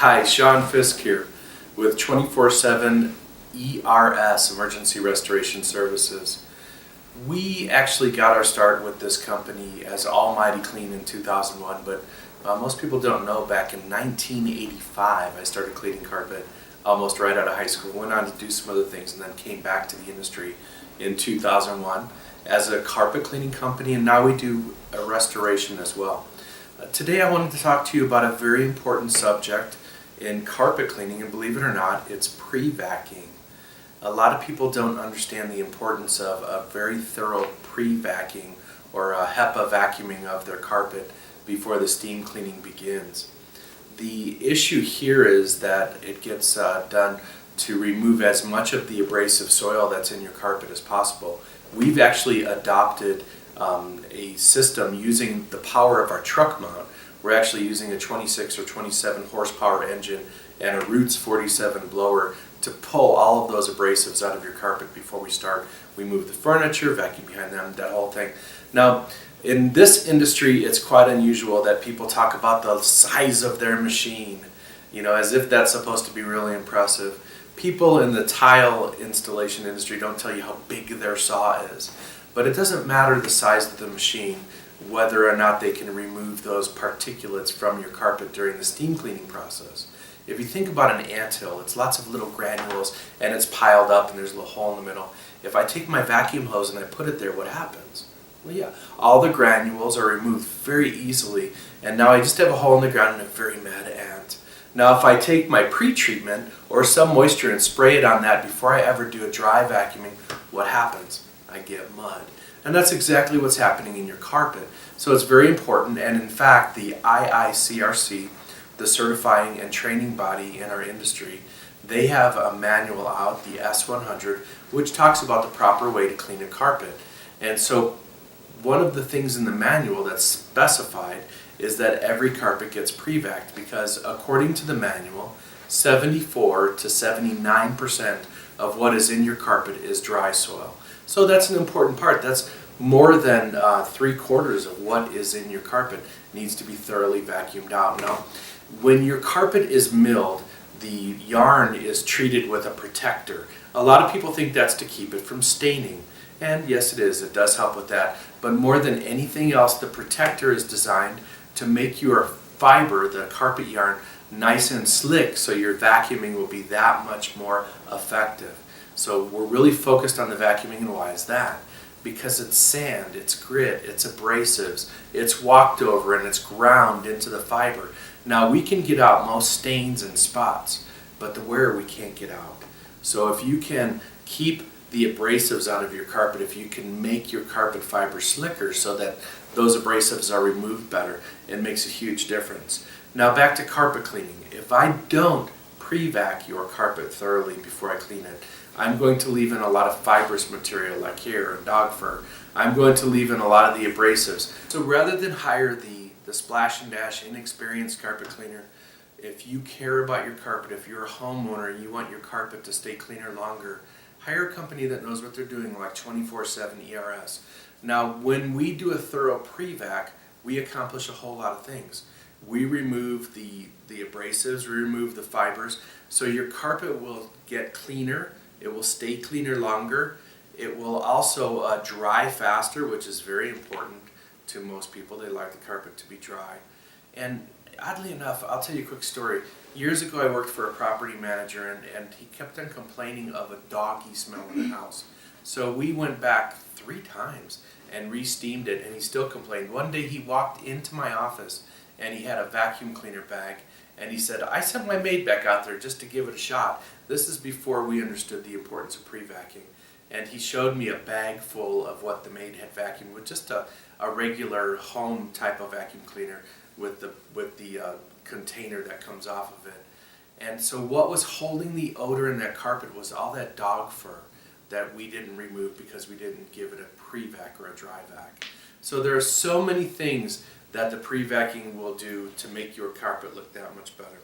Hi, Shawn Fiske here with 24/7 ERS, Emergency Restoration Services. We actually got our start with this company as Almighty Clean in 2001, but most people don't know back in 1985 I started cleaning carpet almost right out of high school. Went on to do some other things and then came back to the industry in 2001 as a carpet cleaning company, and now we do a restoration as well. Today I wanted to talk to you about a very important subject in carpet cleaning, and believe it or not, it's pre-vacuuming. A lot of people don't understand the importance of a very thorough pre-vacuuming or a HEPA vacuuming of their carpet before the steam cleaning begins. The issue here is that it gets done to remove as much of the abrasive soil that's in your carpet as possible. We've actually adopted a system using the power of our truck mount. We're actually using a 26 or 27 horsepower engine and a Roots 47 blower to pull all of those abrasives out of your carpet before we start. We move the furniture, vacuum behind them, that whole thing. Now, in this industry, it's quite unusual that people talk about the size of their machine, as if that's supposed to be really impressive. People in the tile installation industry don't tell you how big their saw is. But it doesn't matter the size of the machine, whether or not they can remove those particulates from your carpet during the steam cleaning process. If you think about an anthill, it's lots of little granules and it's piled up and there's a little hole in the middle. If I take my vacuum hose and I put it there, what happens? Well, yeah, all the granules are removed very easily, and now I just have a hole in the ground and a very mad ant. Now if I take my pre-treatment or some moisture and spray it on that before I ever do a dry vacuuming, what happens? I get mud. And that's exactly what's happening in your carpet. So it's very important, and in fact the IICRC, the certifying and training body in our industry, they have a manual out, the S100, which talks about the proper way to clean a carpet. And so one of the things in the manual that's specified is that every carpet gets pre-vacuumed, because according to the manual, 74 to 79% of what is in your carpet is dry soil. So that's an important part. That's more than 3/4 of what is in your carpet needs to be thoroughly vacuumed out. Now, when your carpet is milled, the yarn is treated with a protector. A lot of people think that's to keep it from staining. And yes, it is. It does help with that. But more than anything else, the protector is designed to make your fiber, the carpet yarn, nice and slick, so your vacuuming will be that much more effective. So we're really focused on the vacuuming, and why is that? Because it's sand, it's grit, it's abrasives, it's walked over and it's ground into the fiber. Now we can get out most stains and spots, but the wear we can't get out. So if you can keep the abrasives out of your carpet, if you can make your carpet fiber slicker so that those abrasives are removed better, it makes a huge difference. Now back to carpet cleaning. If I don't pre-vac your carpet thoroughly before I clean it, I'm going to leave in a lot of fibrous material like hair and dog fur. I'm going to leave in a lot of the abrasives. So rather than hire the splash and dash inexperienced carpet cleaner, if you care about your carpet, if you're a homeowner and you want your carpet to stay cleaner longer, hire a company that knows what they're doing, like 24/7 ERS. Now when we do a thorough pre-vac, we accomplish a whole lot of things. We remove the abrasives, we remove the fibers, so your carpet will get cleaner, it will stay cleaner longer, it will also dry faster, which is very important to most people. They like the carpet to be dry. And oddly enough, I'll tell you a quick story. Years ago I worked for a property manager, and he kept on complaining of a doggy smell in the house. So we went back 3 times and re-steamed it, and he still complained. One day he walked into my office and he had a vacuum cleaner bag, and he said, "I sent my maid back out there just to give it a shot." This is before we understood the importance of pre-vacuuming. And he showed me a bag full of what the maid had vacuumed with just a regular home type of vacuum cleaner with the container that comes off of it. And so what was holding the odor in that carpet was all that dog fur that we didn't remove because we didn't give it a pre-vac or a dry vac. So there are so many things that the pre-vacuuming will do to make your carpet look that much better.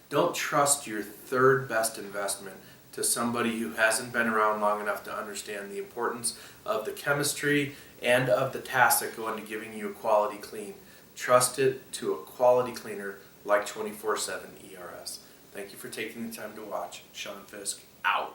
Don't trust your third best investment to somebody who hasn't been around long enough to understand the importance of the chemistry and of the tasks that go into giving you a quality clean. Trust it to a quality cleaner like 24/7 ERS. Thank you for taking the time to watch. Shawn Fiske, out.